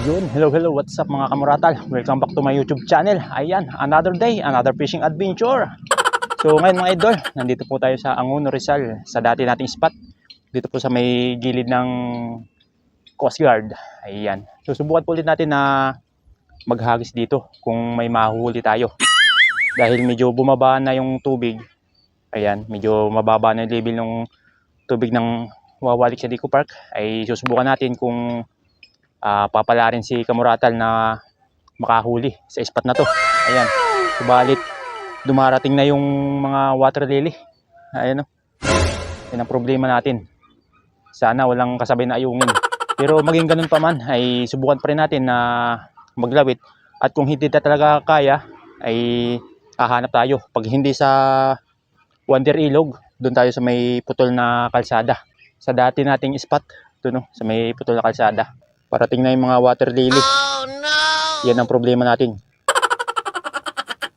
Yun, hello, what's up mga kamuratal? Welcome back to my YouTube channel. Ayan, another day, another fishing adventure. So ngayon mga idol, nandito po tayo sa Angono, Rizal, sa dati nating spot. Dito po sa may gilid ng Coast Guard. Ayan, susubukan po ulit natin na maghagis dito kung may mahuhuli tayo. Dahil medyo bumaba na yung tubig. Ayan, medyo mababa na yung level ng tubig ng wawalik sa Dico Park. Ay susubukan natin kung papala rin si Kamuratal na makahuli sa spot na to. Ayan, subalit dumarating na yung mga water lily. Ayan o, yan ang problema natin. Sana walang kasabay na ayungin, pero maging ganun pa man ay subukan pa rin natin na maglawit. At kung hindi na talaga kaya ay hahanap tayo. Pag hindi sa Wonder Ilog, doon tayo sa may putol na kalsada, sa dati nating spot doon, no? Sa may putol na kalsada. Parating na yung mga water lily. Oh, no! Yan ang problema natin.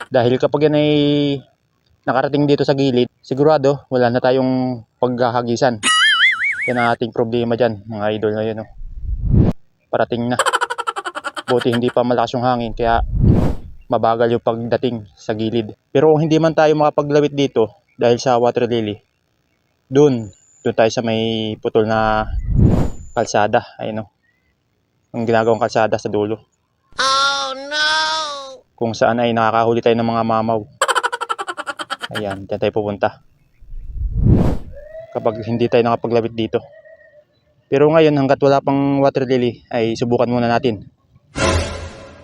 Dahil kapag yan ay nakarating dito sa gilid, sigurado wala na tayong paghahagisan. Yan ang ating problema dyan mga idol ngayon. No? Parating na. Buti hindi pa malakas yung hangin kaya mabagal yung pagdating sa gilid. Pero kung hindi man tayo makapaglawit dito dahil sa water lily, doon tayo sa may putol na kalsada. Ayun, no? Ang ginagawang kalsada sa dulo. Oh no! Kung saan ay nakakahuli tayo ng mga mamaw. Ayan, dyan tayo pupunta kapag hindi tayo nakapaglawit dito. Pero ngayon hanggat wala pang water lily ay subukan muna natin.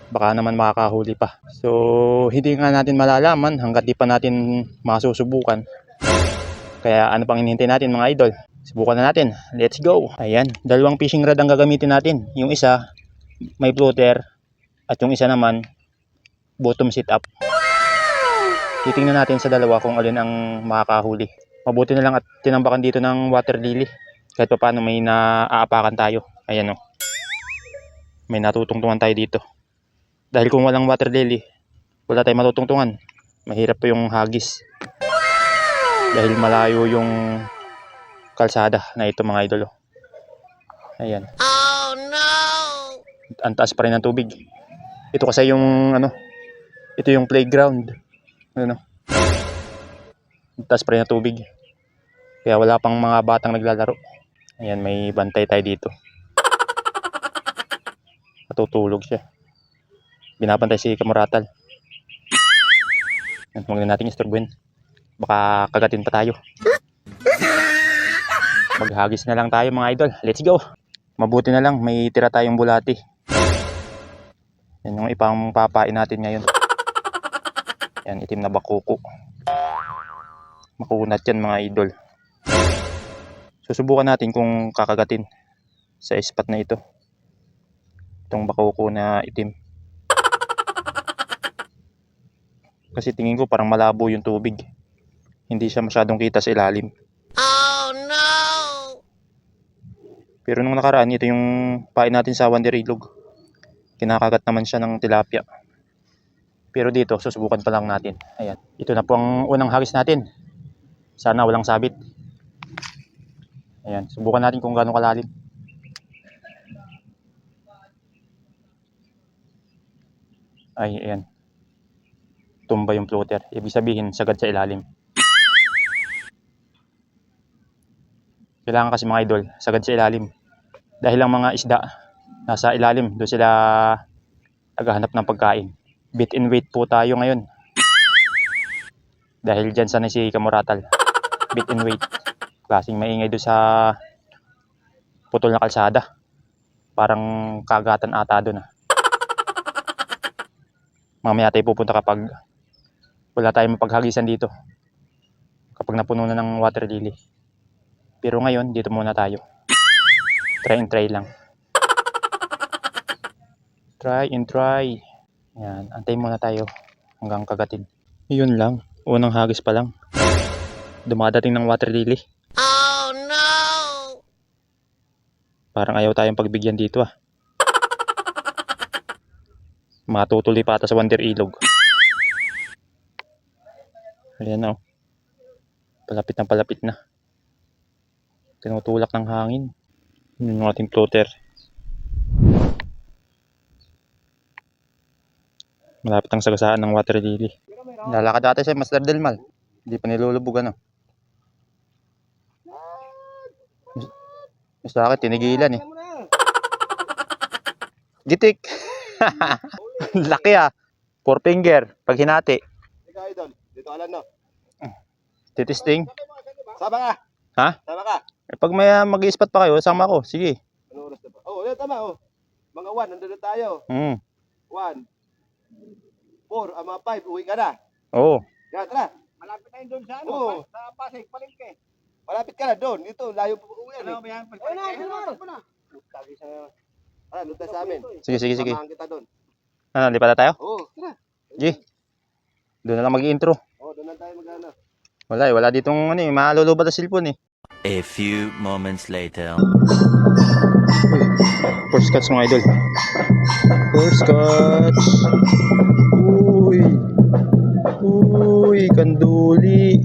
Baka naman makakahuli pa. So hindi nga natin malalaman hanggat di pa natin masusubukan. Kaya ano pang hinihintay natin mga idol? Subukan na natin. Let's go. Ayan, dalawang fishing rod ang gagamitin natin. Yung isa may floater at yung isa naman bottom sit up. Titingnan natin sa dalawa kung alin ang makakahuli. Mabuti na lang at tinambakan dito ng water lily. Kahit pa paano may naaapakan tayo. Ayan o. May natutungtungan tayo dito. Dahil kung walang water lily, wala tayong matutungtungan. Mahirap po yung hagis. Dahil malayo yung kalsada na ito mga idolo. Ayan. Oh no! Ang taas pa rin ng tubig. Ito kasi yung ito yung playground. Ang taas pa rin ng tubig. Kaya wala pang mga batang naglalaro. Ayan, may bantay tayo dito. Natutulog siya. Binabantay si Kamuratal. Huwag na natin istorbuhin. Baka kagatin pa tayo. Maghagis na lang tayo mga idol. Let's go. Mabuti na lang may tira tayong bulati. Yan yung ipang papain natin ngayon. Yan, itim na bakuko. Makunat yan mga idol. Susubukan natin kung kakagatin sa spot na ito. Itong bakuko na itim. Kasi tingin ko parang malabo yung tubig. Hindi siya masyadong kita sa ilalim. Oh no! Pero nung nakaraan, ito yung pain natin sa Wonder Ilog. Kinakagat naman siya ng tilapia. Pero dito, susubukan pa lang natin. Ayan. Ito na po ang unang hagis natin. Sana walang sabit. Ayan. Subukan natin kung gaano kalalim. Ay, ayan. Tumba yung floater. Ibig sabihin, sagad sa ilalim. Kailangan kasi mga idol, sagad sa ilalim. Dahil ang mga isda nasa ilalim, doon sila naghahanap ng pagkain. Bit and wait po tayo ngayon. Dahil dyan sanay si Kamuratal. Bit and wait. Klaseng maingay doon sa putol na kalsada. Parang kagatan ata doon. Mamaya tayo pupunta kapag wala tayong mapaghagisan dito. Kapag napuno na ng water lily. Pero ngayon, dito muna tayo. Try and try lang. Try and try. Yan, antay muna tayo hanggang kagatin. Yun lang, unang hagis pa lang. Dumadating ng water lily. Oh no! Parang ayaw tayong pagbigyan dito ah. Matutuloy pa ata sa Wonder Ilog. Ayan na oh. Palapit na. Tinutulak ng hangin. Yun yung ating floater. Malapit ang sagasaan ng water lily. Lalakad dati siya, Master Delmal. Hindi pa nilulubog ano. Sa akin, tinigilan eh. Gitik! Laki ah. 4 finger. Pag hinati. Ikaw, idol. Dito ka lang, no? Titisting. Sama ka. Ha? Sama ka. Eh, pag may mag-i-spot pa kayo, sama ako. Sige. Ano oras na ba? Oh, yan, tama, oh. Mga 1, nandun na tayo. 1, 4, mga 5, uwi ka na. Oo. Yan, tara. Malapit tayo doon sa ano, Oo. sa Pasig, Palengke. Malapit ka na doon. Dito, layo pa uwi. Ano ba yan? Ayun na. Tagi sa... Ah, lutas sa amin. Sige. Samahan kita doon. Ano, lipat na tayo? Oo, tara. Sige. Doon na lang mag-intro. Oo, doon na tayo mag-ano. Wala ditong ano eh, malulubat na cellphone eh. A few moments later. First catch mga idol. First catch. Uy, kanduli.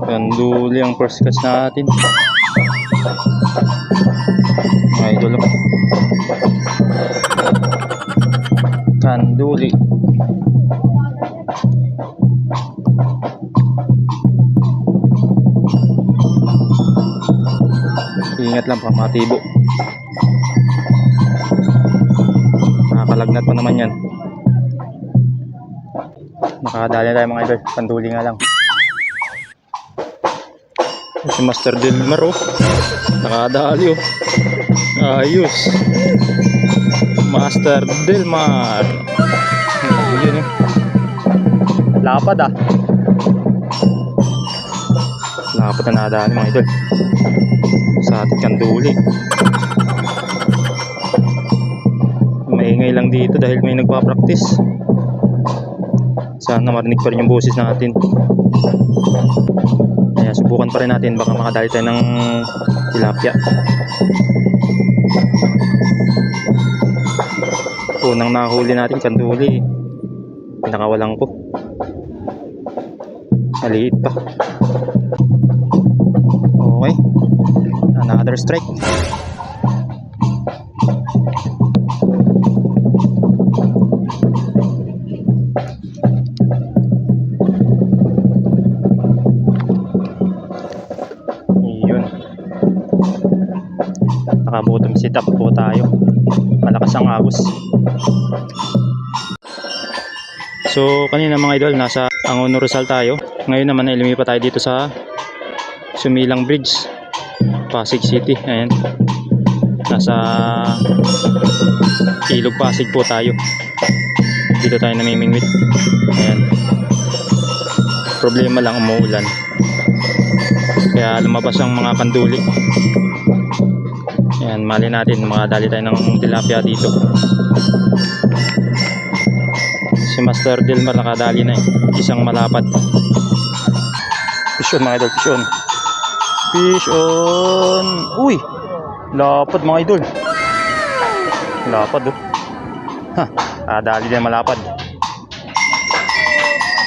Kanduli ang first catch natin. Mga idol. Kanduli. Ingat lang mga tibo. Nakakalagnat pa naman yan. Nakadali tayo mga idol. Kanduli nga lang. Si Master Delmar oh. Nakadali oh. Ayos. Master Delmar. Yun oh. Lapad ah. Lapad na nadaan mga idol. Sa ating kanduli. Maingay lang dito dahil may nagpa-practice. Sana marinig pa rin yung boses natin. Kaya subukan pa rin natin, baka makadali tayo ng tilapia. Unang nahuli natin kanduli. Pinakawalang ko. Maliit pa. Okay. Another strike. Yun. Nakabottom sit up po tayo. Malakas ang agos. So kanina mga idol, nasa Angono Rizal tayo. Ngayon naman ay lumipat tayo dito sa Sumilang Bridge, Pasig City. Ayan. Nasa Ilog Pasig po tayo. Dito tayo namimingwit. Ayan. Problema lang, umuulan. Kaya lumabas ang mga kanduli. Ayan, mali natin, makadali tayo ng tilapia dito. Si Master Delmar nakadali na eh. Isang malapad. Fish on mga idol, fish on. Fish on. Uy! Lapad mga idol. Lapad oh. Ha, nakadali din malapad.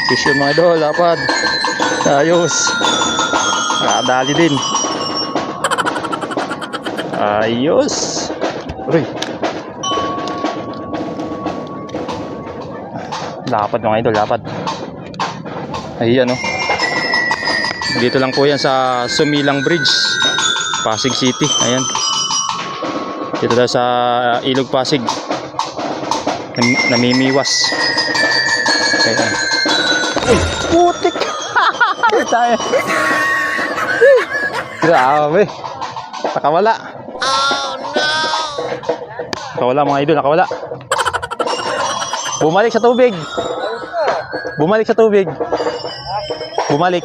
Fish on mga idol, lapad. Ayos. Nakadali din. Ayos. Uy. Lapad mga idol, lapad. Ayan oh. Dito lang po yan sa Sumilang Bridge, Pasig City. Ayan. Dito tayo sa Ilog Pasig. Namimiwas. Ayan. Uy, putik. Tayo. Grabe. Nakawala. Oh no. Nakawala mga idol, nakawala. Bumalik sa tubig. Bumalik sa tubig. Bumalik.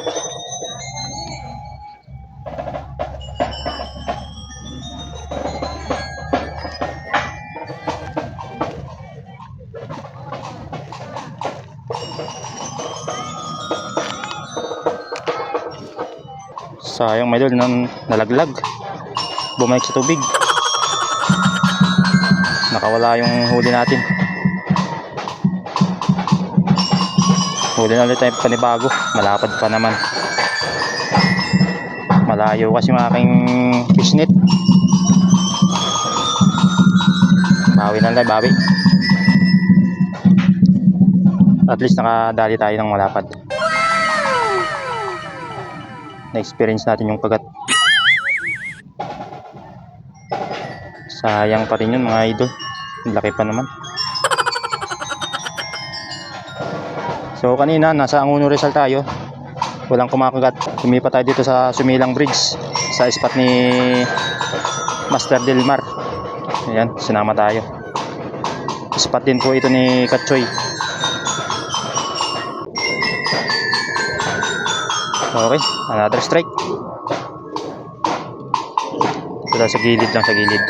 Sayang mga idol, nalaglag. Bumalik sa tubig. Nakawala yung huli natin. Huli na ulit tayo panibago. Malapad pa naman. Malayo kasi yung aking fishnet. Bawi na na lang bawi. At least nakadali tayo ng malapad. Na-experience natin yung kagat. Sayang pa rin yun mga idol. Laki pa naman. So kanina nasa Angono Rizal tayo. Walang kumakagat. Lumipat tayo dito sa Sumilang Bridge. Sa spot ni Master Delmar. Ayan, sinama tayo. Spot din po ito ni Katchoy. Okay, another strike. Ito sa gilid lang, sa gilid.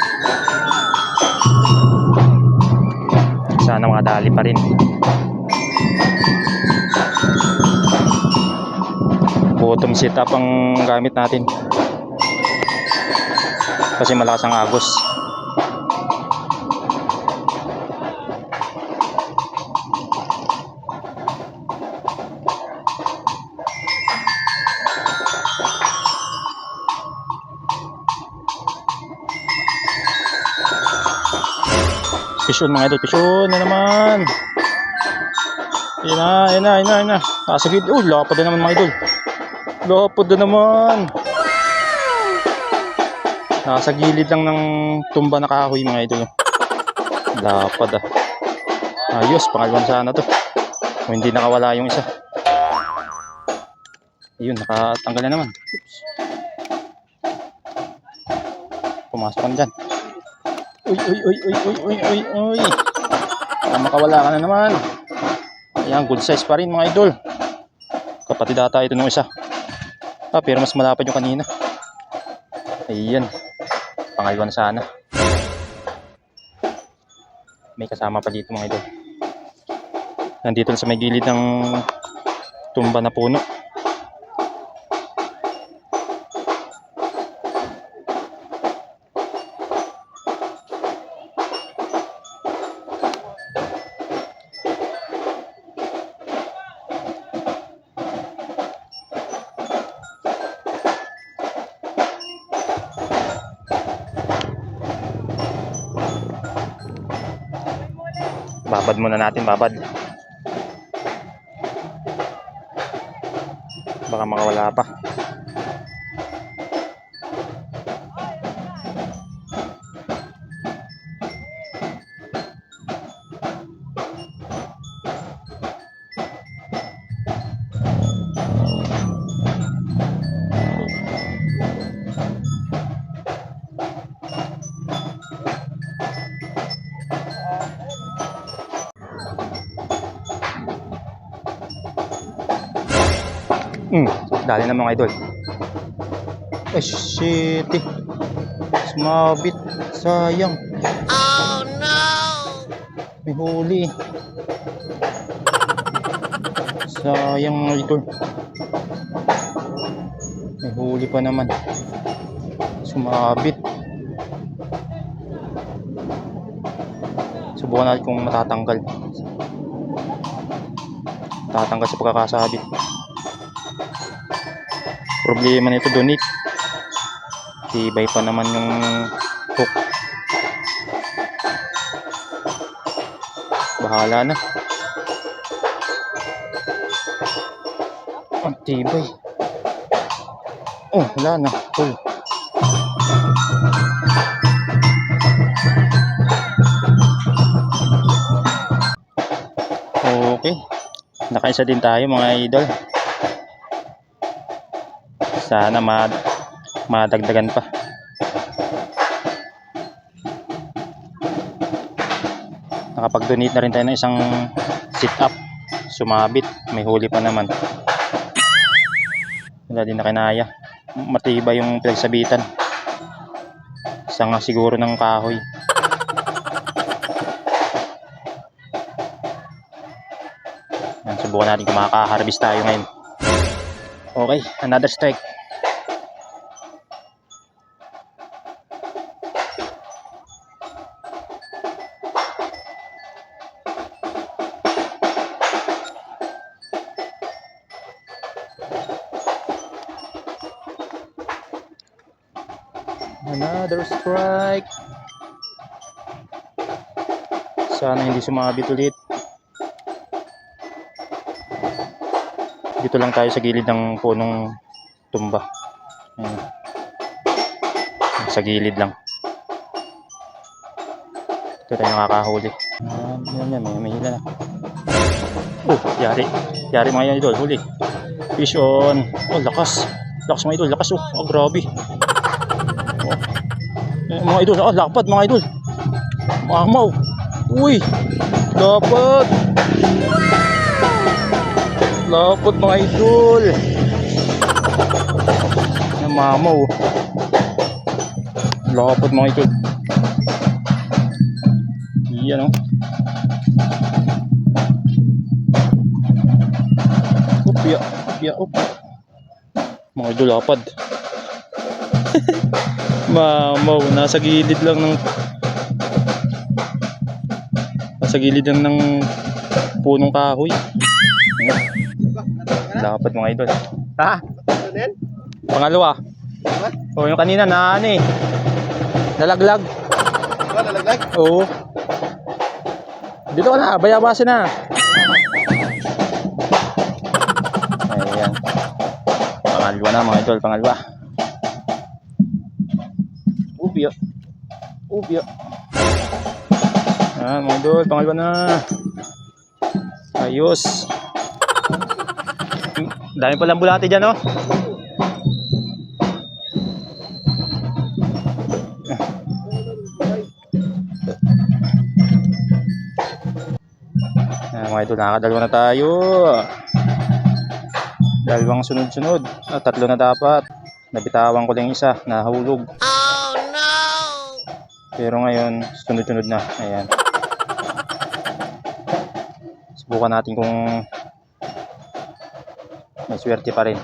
Sana makadali pa rin. Bottom setup ang gamit natin. Kasi malakas ang agos. Pisyon mga idol, pisyon na naman. Ayun na. Kasagid. Lapad na naman mga idol. Lapad na naman. Nasa gilid lang ng tumba na kahoy mga idol. Lapad ah. Ayos, pangalwan sana to. Kung hindi nakawala yung isa. Ayun, nakatanggal na naman. Oops. Pumasok ka dyan. Uy. Makawala ka na naman. Ayan, good size pa rin mga idol. Kapatid ata ito nung isa. Pero mas malapad yung kanina. Ayan. Pangalwan sana. May kasama pa dito mga idol. Nandito sa may gilid ng tumba na puno. Babad muna natin, babad. Baka makawala pa. Dali na mga idol. Shit eh. Sumabit. Sayang. Oh no. May huli. Sayang mga idol. May huli pa naman. Sumabit. Subukan natin kung matatanggal. Tatanggal sa pagkakasabit. Problema nito donate. Tibay pa naman yung hook. Bahala na. Ang tibay. Oh, wala na. Cool. Okay. Nakaisa din tayo mga idol. Sana madagdagan pa. Nakapag-donate na rin tayo ng isang sit-up. Sumabit. May huli pa naman. Wala din na kinaya. Matibay yung pinagsabitan. Isa nga siguro ng kahoy. Yan, subukan natin kung makaka-harvest tayo ngayon. Okay, another strike. Another strike. Sana hindi sumabit ulit. Dito lang tayo sa gilid ng punong tumba. Ayan. Sa gilid lang. Ito tayo nakakahuli. Yan, may hila na. Oh, yari. Yari mga idol, huli. Fish on. Oh, lakas. Lakas mga idol, lakas oh. Oh, grabe. Oh. Mga idol, lapad mga idol. Mamaw. Uy, lapad. Lapad mga idol. Mamaw. Lapad mga idol. Yan oh. Up. Mga idol, lapad. Mamaw, nasa gilid lang ng punong kahoy. Lapad mga idol. Ha? Ano yan? Pangalawa. O yung kanina na ano eh. Nalaglag. Ba, nalaglag? Oo. Dito ka na, bayabase na. Ayan. Pangalawa na mga idol, pangalawa. Upya. Ayan mga idol, pangalawa na. Ayos. Dami palang bulate dyan, oh. Mga idol, nakakadalawa na tayo. Dalawang sunod-sunod. Tatlo na dapat. Nabitawan ko lang isa, nahulog. Oh no! Pero ngayon, sunod-sunod na. Ayan. Subukan natin kung may swerte pa rin.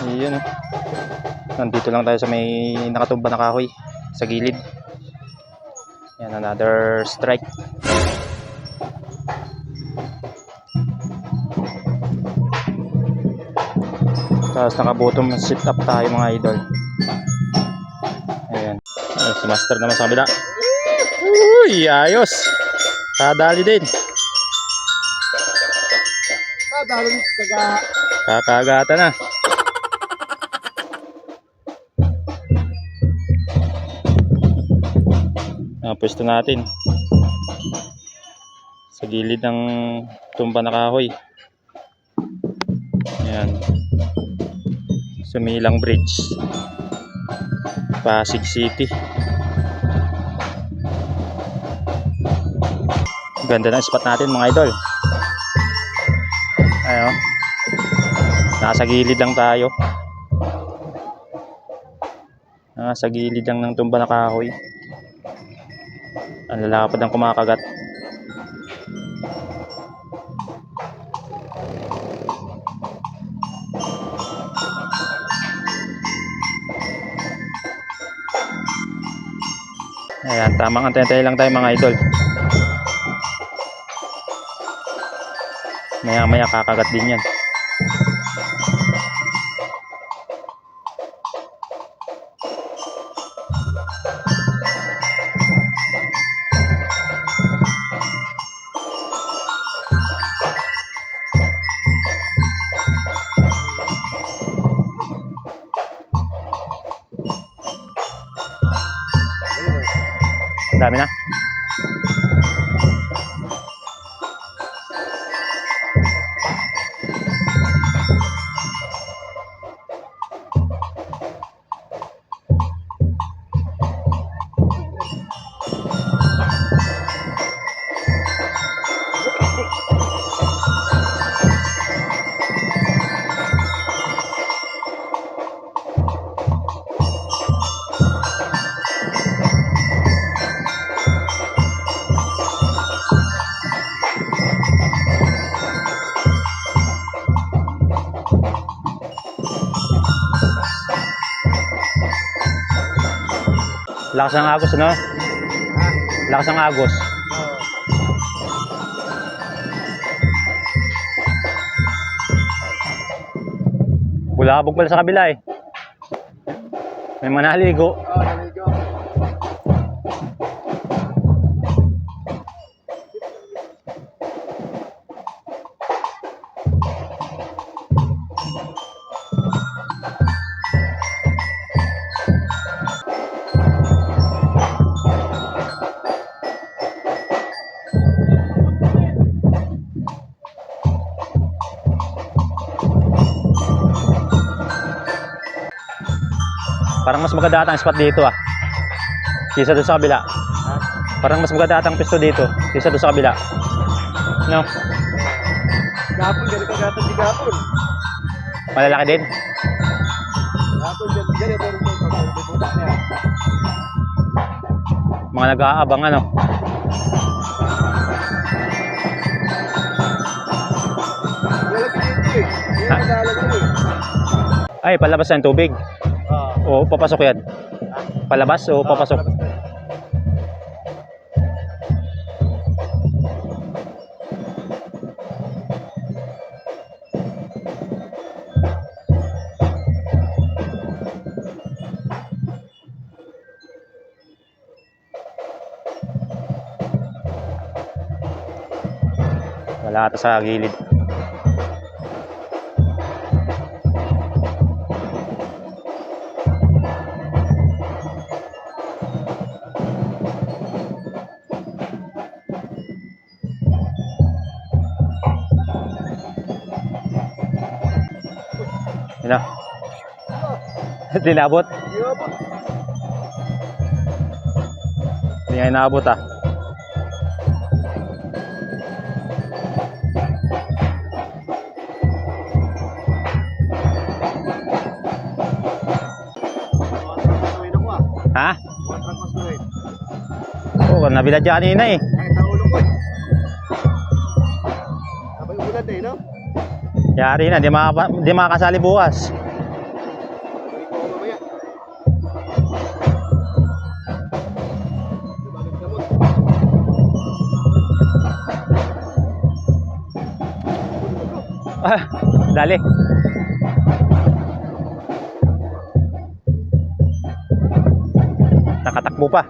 Ayan. Nandito lang tayo sa may nakatumba na kahoy sa gilid. Yan, another strike. Tapos naka-bottom sit up tayo mga idol. Ayan. Ayan, si master naman sa kabila. Uy, ayos. Kadali din. Dahil Kakagata na. Pwesto natin sa gilid ng tumba na kahoy. Ayan. Sa Milang Bridge, Pasig City. Ganda ng spot natin mga idol. Ayun. Nasa gilid lang tayo. Nasa gilid lang ng tumba na kahoy. Ang lalapad ng kumakagat. Ayan, tamang antay lang tayo mga idol. Maya kakagat din yan. Dami na. Lakas ng agos, ano? Lakas ng agos. Bulabog pala sa kabila eh. May mga naligo. Oo, naligo. Parang mas maganda ata ang spot dito ah. Kisa doon sa kabila. Parang mas maganda ata ang pisto dito. Kisa doon sa kabila. No? Gapon, ganito gata si Gapon. Malalaki din. Gapon, ganito rin po. Pupunta niya. Mga nag-aabang ano. Lalaki dito eh. Yan ang lalaki eh. Ay, palabas na yung tubig. Oo. O papasok yan. Palabas o papasok? Wala ata sa gilid. Yun na. Dinabot. Gapon. Hindi nga inaabot ah. Masawin ako ah. Ha? Matrak masawin. Oo, nabilad siya kanina eh. Ay, taulo ko eh. Abay ulan eh, no? Yari na, di makakasali bukas. Balik ko mamaya. Dibagang gamot. Ah, dali. Nakatakbo pa.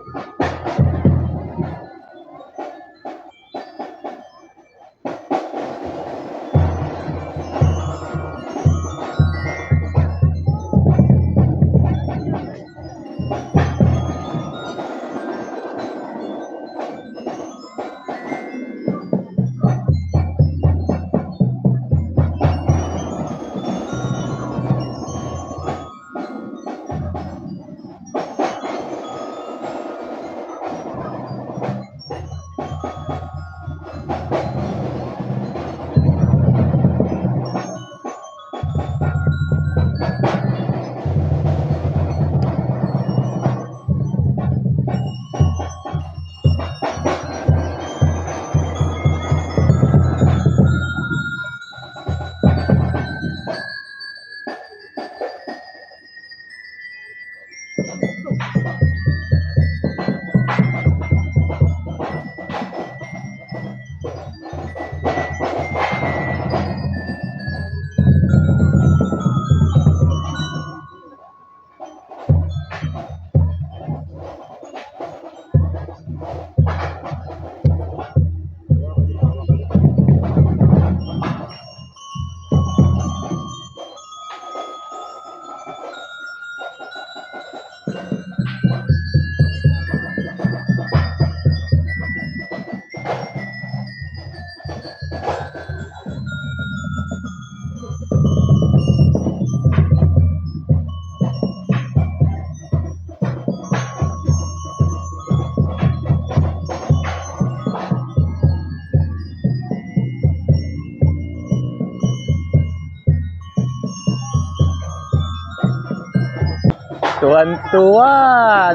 Tuwan-tuwa,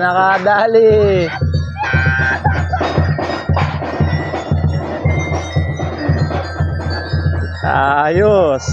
nakadali. Ayos.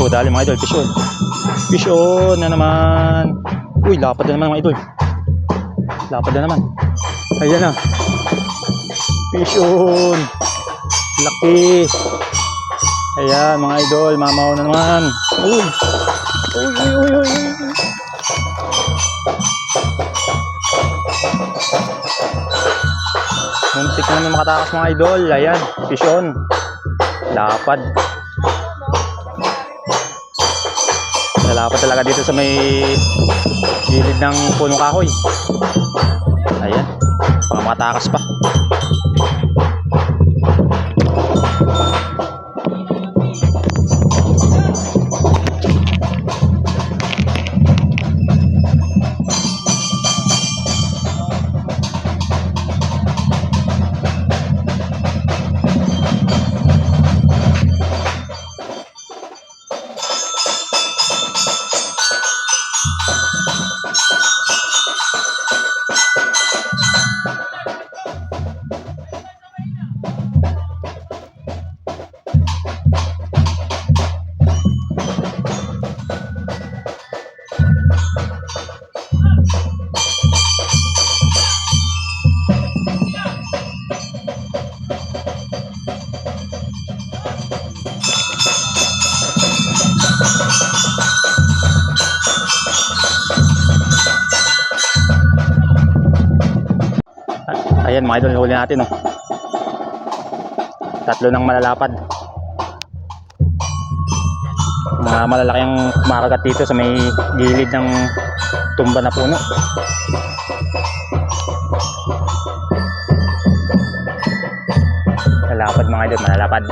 Oh, dali mga idol, fish on. Fish on na naman. Uy, lapad na naman mga idol. Lapad na naman. Ayan na. Fish on. Laki. Ayan mga idol, mamaw na naman. Uy. Uy, uy, uy, uy, uy. Muntik na naman makatakas mga idol. Ayan, fish on. Lapad. Lapad talaga dito sa may gilid ng punong kahoy. Ayan, baka makatakas pa. Ayan mga idol, huli natin oh. Tatlo ng malalapad. Mga malalaking kumakagat dito sa may gilid ng tumba na puno. Malalapad mga idol, malalapad.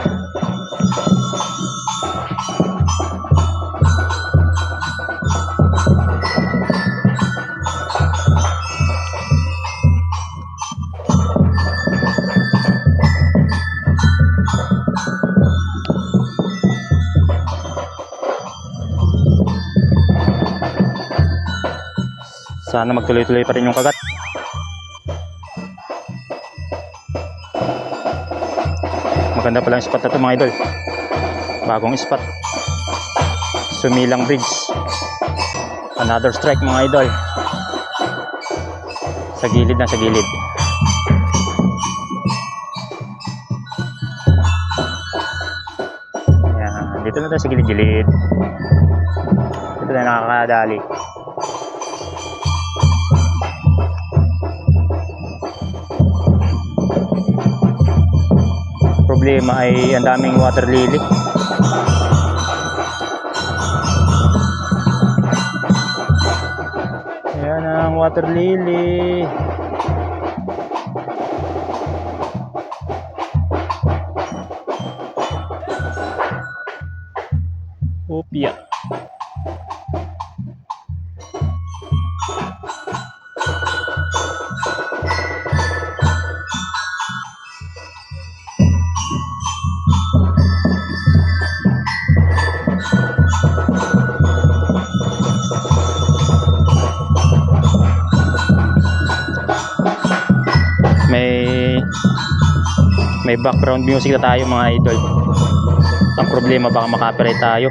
Sana magtuloy-tuloy pa rin yung kagat. Maganda pala yung spot na ito mga idol. Bagong spot. Sumilang Bridge. Another strike mga idol. Sa gilid na, sa gilid. Ayan, dito na tayo sa gilid-gilid. Dito na nakakadali. Problema ay ang daming water lily. Ayan ang water lily. Opya. May background music na tayo mga idol. Ang problema baka makapirate tayo.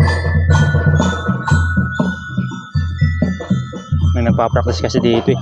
May nagpa-practice kasi dito eh.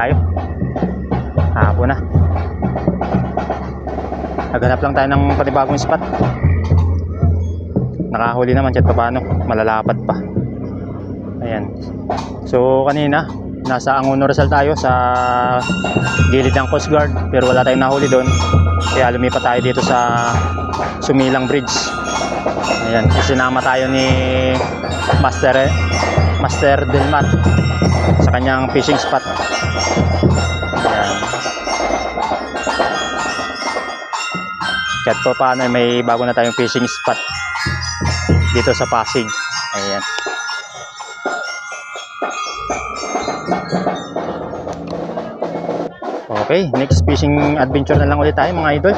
tayo. Hapon na. Naghanap lang tayo ng panibagong spot. Nakahuli naman kahit paano, malalapad pa. Ayan. So kanina, nasa Angono Rizal tayo sa gilid ng Coast Guard, pero wala tayong nahuli doon. Kaya lumipat tayo dito sa Sumilang Bridge. Ayan, isinama tayo ni Master Delmar sa kanyang fishing spot. Ayan. Kahit pa paano may bago na tayong fishing spot dito sa Pasig. Ayan. Okay, next fishing adventure na lang ulit tayo mga idol.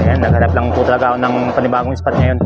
Ayan, naghanap lang po talaga ako ng panibagong spot ngayon.